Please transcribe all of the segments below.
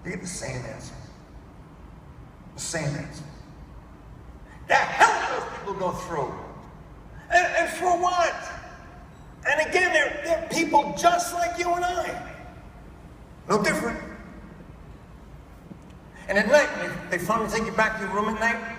you get the same answer. The same answer. The hell those people go through. And for what? And again, they're people just like you and I. No different. And at night, when they finally take you back to your room at night,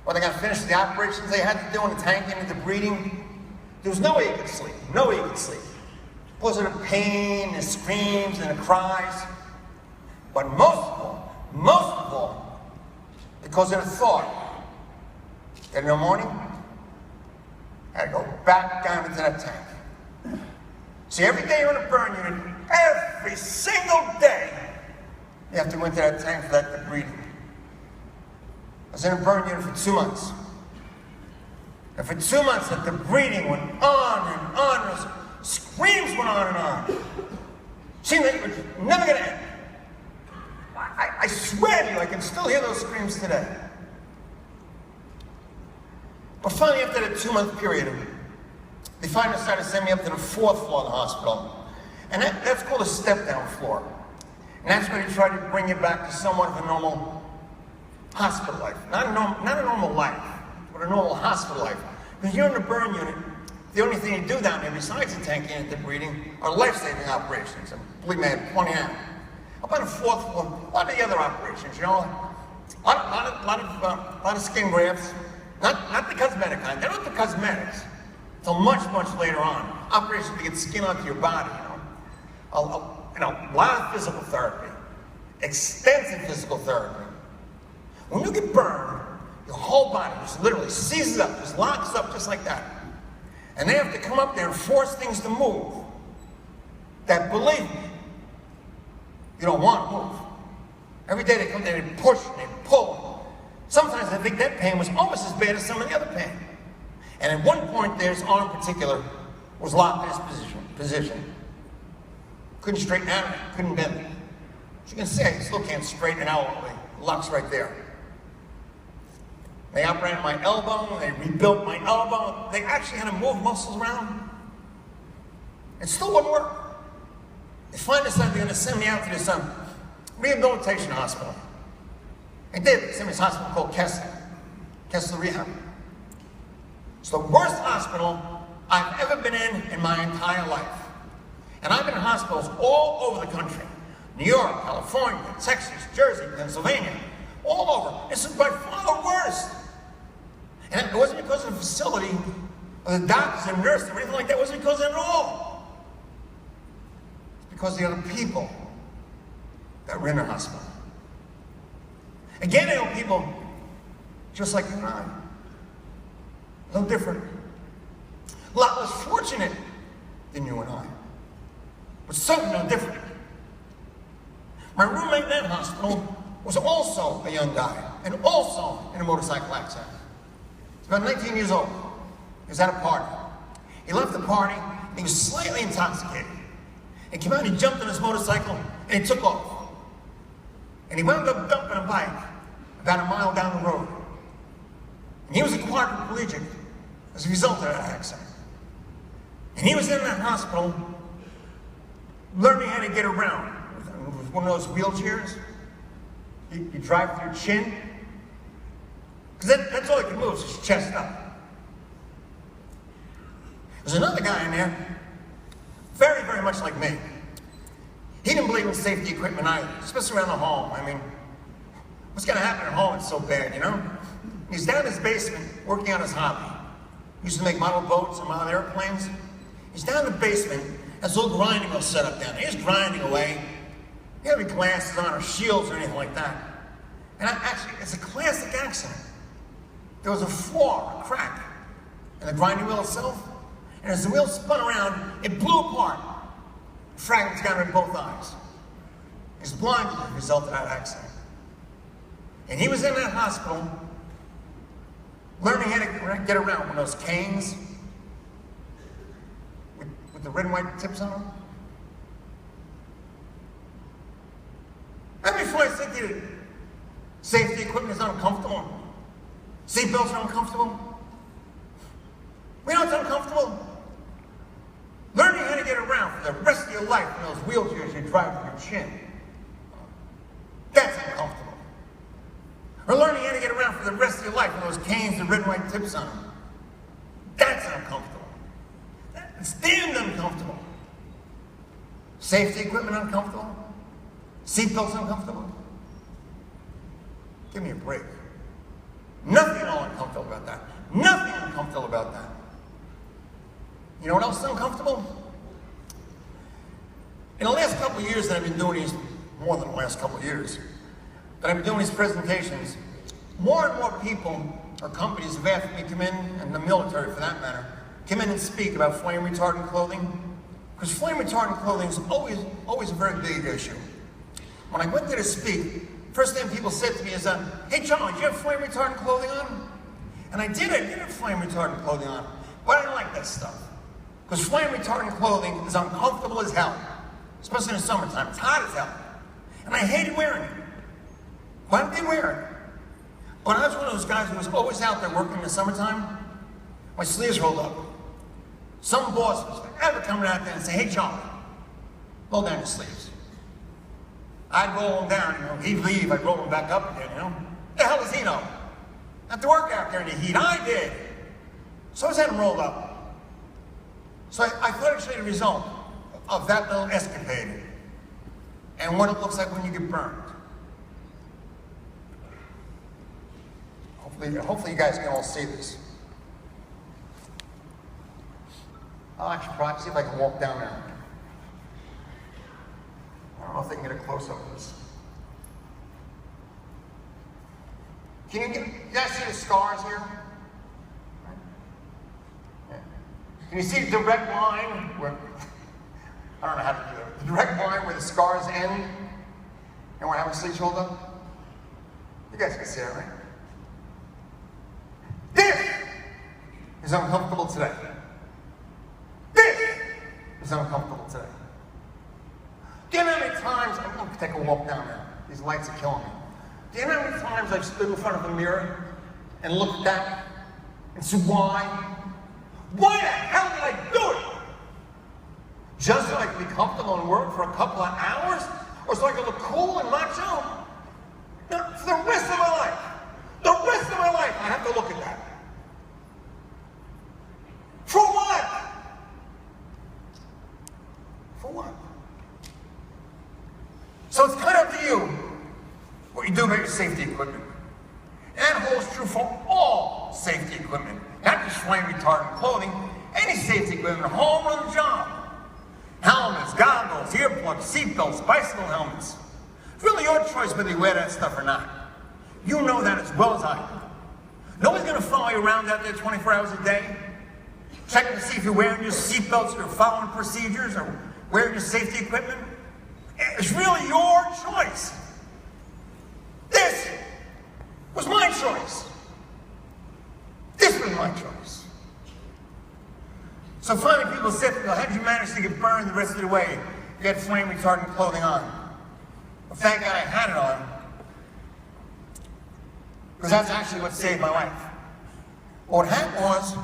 or they got to finish the operations they had to do in the tank and the breeding, there was no way you could sleep. No way you could sleep. Because of the pain, the screams, and the cries. But most of all, because of the thought that in the morning, I had to go back down into that tank. See, every day you're in a burn unit, every single day, you have to go into that tank for that breeding. I was in a burn unit for 2 months. And for 2 months, that the breeding went on and on. Screams went on and on. Seemed like it was never going to end. I swear to you, I can still hear those screams today. But finally, after the 2-month period, they finally decided to send me up to the 4th floor of the hospital. And that's called a step-down floor. And that's where they try to bring you back to somewhat of a normal hospital life. Not a normal life, but a normal hospital life. Because you're in the burn unit, the only thing you do down there besides the tank unit and breeding are life-saving operations. And believe me, I had plenty of them. Up on the 4th floor, a lot of the other operations, you know, a lot of skin grafts. Not the cosmetic kind. They're not the cosmetics. Until much later on. Operations to get skin onto your body, you know. A lot of physical therapy. Extensive physical therapy. When you get burned, your whole body just literally seizes up, just locks up just like that. And they have to come up there and force things to move. That, believe me, you don't want to move. Every day they come there, they push, and they pull. Sometimes I think that pain was almost as bad as some of the other pain. And at one point, their arm in particular was locked in its position. Couldn't straighten out, couldn't bend it. As you can see, I still can't straighten it out. The lock's right there. They operated my elbow, they rebuilt my elbow. They actually had to move muscles around. It still wouldn't work. They finally decided they're going to send me out to this rehabilitation hospital. They did. They sent me to this hospital called Kessler Rehab. It's the worst hospital I've ever been in my entire life. And I've been in hospitals all over the country. New York, California, Texas, Jersey, Pennsylvania, all over. This is by far the worst. And it wasn't because of the facility, or the doctors and nurses, or anything like that. It wasn't because of it at all. It's because of the other people that were in the hospital. Again, they were people just like you and I. No different. A lot less fortunate than you and I. But certainly no different. My roommate in that hospital was also a young guy, and also in a motorcycle accident. He was about 19 years old. He was at a party. He left the party, and he was slightly intoxicated. He came out, and he jumped on his motorcycle, and he took off. And he wound up dumping a bike about a mile down the road. And he was a quadriplegic as a result of that accident. And he was in that hospital learning how to get around with one of those wheelchairs. You drive with your chin. Because that's all he can move, is his chest up. There's another guy in there, very, very much like me. He didn't believe in safety equipment either, especially around the home. I mean, what's going to happen at home? It's so bad, you know? He's down in his basement working on his hobby. He used to make model boats and model airplanes. He's down in the basement, has a little grinding mill set up down there. He's grinding away. He had any glasses on or shields or anything like that. And actually, it's a classic accident. There was a flaw, a crack, in the grinding wheel itself. And as the wheel spun around, it blew apart. Fragments got in both eyes. He's blind as a result of that accident. And he was in that hospital learning how to get around with those canes with the red and white tips on them. And before I said to you, safety equipment is uncomfortable. Seatbelts are uncomfortable. We know it's uncomfortable. Learning how to get around for the rest of your life in those wheelchairs you drive with your chin. That's uncomfortable. Or learning how to get around for the rest of your life with those canes and red and white tips on them. That's uncomfortable. It's damned uncomfortable. Safety equipment uncomfortable? Seatbelts uncomfortable? Give me a break. Nothing at all uncomfortable about that. Nothing uncomfortable about that. You know what else is uncomfortable? In the last couple of years that I've been doing these, more than the last couple of years, that I've been doing these presentations, more and more people or companies have asked me to come in, and the military for that matter, come in and speak about flame retardant clothing. Because flame retardant clothing is always a very big issue. When I went there to speak, first thing people said to me is, hey John, do you have flame retardant clothing on? And I did have flame retardant clothing on, but I don't like that stuff. Because flame retardant clothing is uncomfortable as hell, especially in the summertime. It's hot as hell. And I hated wearing it. But I did wear it. But I was one of those guys who was always out there working in the summertime. My sleeves rolled up. Some boss was ever coming out there and say, hey John, roll down your sleeves. I'd roll them down, you know, he'd leave, I'd roll them back up again, you know. The hell does he know? I have to work out there in the heat. I did. So I was had them rolled up. So I thought I'd show you the result of that little escapade and what it looks like when you get burned. Hopefully you guys can all see this. I'll actually probably see if I can walk down there. I don't know if they can get a close-up of this. Can you guys see the scars here? Yeah. Can you see the direct line where, I don't know how to do it, the direct line where the scars end and where I have my sleeves rolled up? You guys can see that, right? This is uncomfortable today. This is uncomfortable today. Do you know how many times, I'm going to take a walk down there. These lights are killing me. Do you know how many times I've stood in front of a mirror and looked at that and said, why? Why the hell did I do it? Just so I could be comfortable and work for a couple of hours? Or so I could look cool and macho? No, for the rest of my life. The rest of my life I have to look at that. For what? For what? So it's kind of up to you what you do about your safety equipment. That holds true for all safety equipment, not just flame retardant clothing, any safety equipment, a home or the job. Helmets, goggles, earplugs, seatbelts, bicycle helmets. It's really your choice whether you wear that stuff or not. You know that as well as I do. Nobody's going to follow you around out there 24 hours a day, checking to see if you're wearing your seatbelts or following procedures or wearing your safety equipment. It's really your choice. This was my choice. This was my choice. So finally people said to me, how did you manage to get burned the rest of the way? You had flame retardant clothing on. Well, thank God I had it on. Because that's actually what saved my life. What happened was,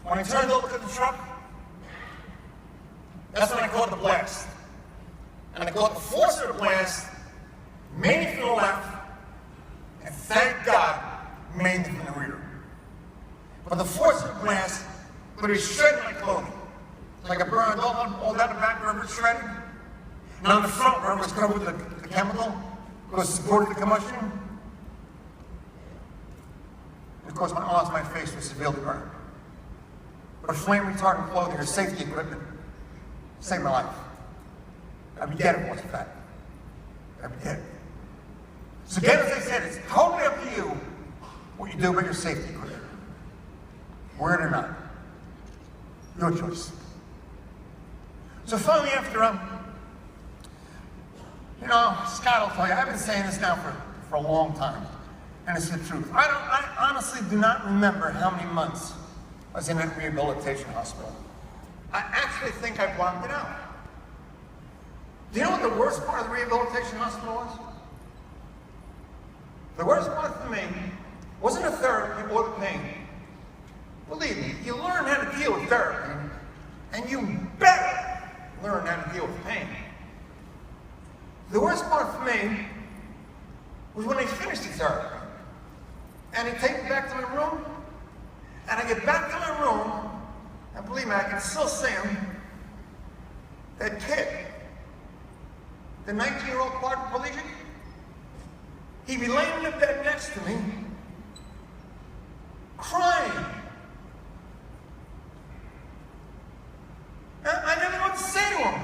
when I turned to look at the truck, that's when I caught the blast. And I caught the force of the blast, mainly from the left, and thank God, mainly from the rear. But the force of the blast would have shredded my clothing. Like I burned all down the back where it was shredded. And on the front where it was covered with the chemical, because it supported the combustion. And of course my arms, my face was severely burned. But flame retardant clothing or safety equipment saved my life. I'd be dead if it wasn't that. I'd be dead. So again, as I said, it's totally up to you what you do about your safety equipment. Wear it or not. Your choice. So finally after, you know, Scott will tell you, I've been saying this now for a long time, and it's the truth. I honestly do not remember how many months I was in that rehabilitation hospital. I actually think I blocked it out. Do you know what the worst part of the rehabilitation hospital was? The worst part for me wasn't the therapy or the pain. Believe me, you learn how to deal with therapy, and you better learn how to deal with pain. for me was when they finished the therapy. And they take me back to my room, and I get back to my room, and believe me, I can still see him. That kid, the 19-year-old quadriplegic, he'd be laying in the bed next to me, crying. I never know what to say to him.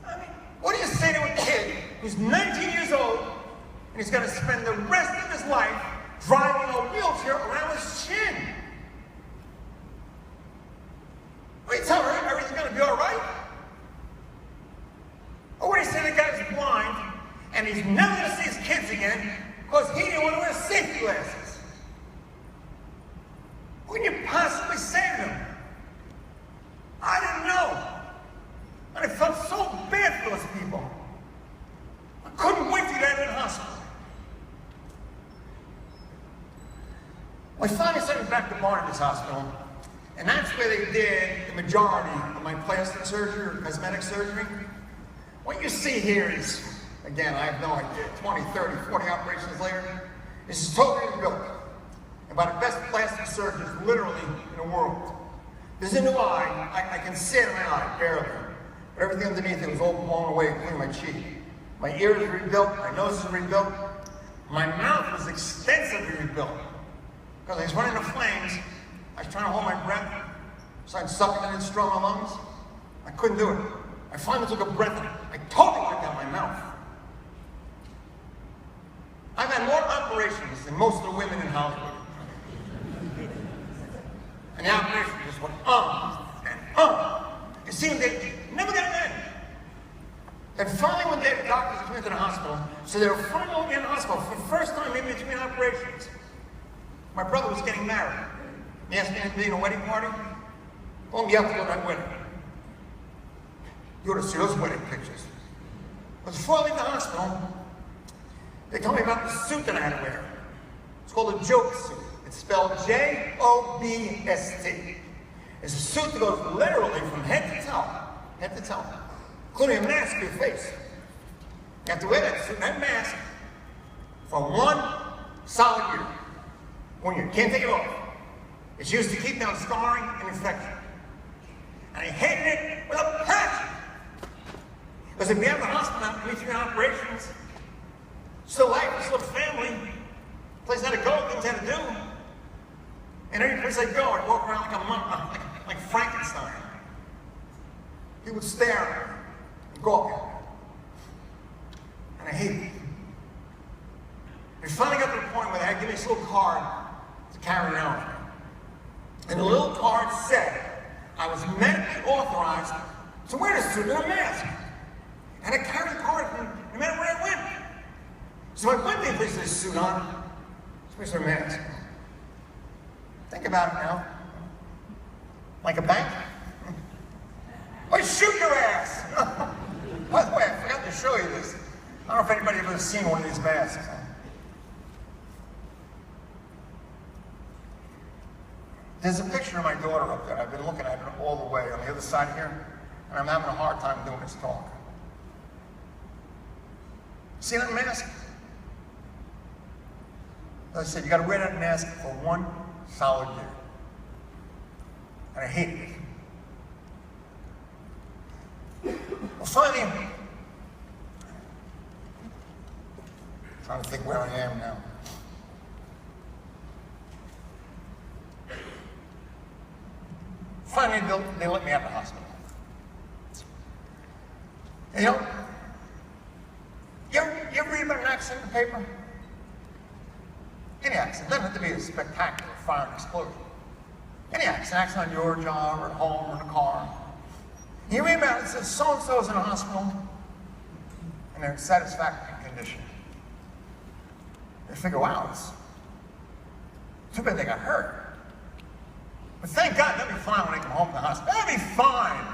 I mean, what do you say to a kid who's 19 years old and he's going to spend the rest of his life driving a wheelchair around his chin? What do you tell her? Everything's going to be all right? Or what do you say to the guy who's blind and he's never going to see his kids again because he didn't want to wear safety glasses? What can you possibly say to them? I didn't know. And I felt so bad for those people. I couldn't wait to get out of the hospital. I finally sent me back to Barnabas Hospital, and that's where they did the majority of my plastic surgery or cosmetic surgery. What you see here is, again, I have no idea, 20, 30, 40 operations later, this is totally rebuilt. And by the best plastic surgeons literally in the world. There's a new eye. I can see it in my eye, barely. But everything underneath it was all blown away, including my cheek. My ears were rebuilt, my nose was rebuilt. My mouth was extensively rebuilt. Because I was running the flames, I was trying to hold my breath, so I'd suck it in and strain my lungs. I couldn't do it. I finally took a breath and I totally wiped out my mouth. I've had more operations than most of the women in Hollywood. And the operation just went and It seemed they never got an end. And finally one day the doctors came into the hospital, so they were finally in the hospital for the first time in between operations. My brother was getting married. He asked me to be in a wedding party. Well, you have to go to that wedding. You ought to see those wedding pictures. But before I leave the hospital, they told me about the suit that I had to wear. It's called a joke suit. It's spelled J-O-B-S-T. It's a suit that goes literally from head to toe, including a mask for your face. You have to wear that suit, that mask, for 1 solid year. 1 year. Can't take it off. It's used to keep down scarring and infection. And I hated it with a passion. Because if you have the hospital after me 3 operations, still life, still family, place I had to go, things I had to do. And every place I go, I'd walk around like a monk, like Frankenstein. He would stare at me and gawk at me. And I hated it. We finally got to the point where they had to give me this little card to carry around with me. And the little card said I was medically authorized to wear the suit and a mask. And I carried the card no matter where I went. So I went there and placed this suit on, placed a mask. Think about it now. Like a bank? Or shoot your ass! By the way, I forgot to show you this. I don't know if anybody ever seen one of these masks. There's a picture of my daughter up there. I've been looking at it all the way on the other side here, and I'm having a hard time doing this talk. See that mask? As I said, you got to wear that mask for 1 solid year. And I hated it. Well, finally, I'm trying to think where I am now. Finally, they let me out of the hospital. And you know, you ever read about an accident in the paper? Any accident. It doesn't have to be a spectacular fire and explosion. Any accident on your job or at home or in a car. You read about it, it says so-and-so's in a hospital and they're in satisfactory condition. They figure, wow, it's too bad they got hurt. But thank God they'll be fine when they come home from the hospital. They'll be fine.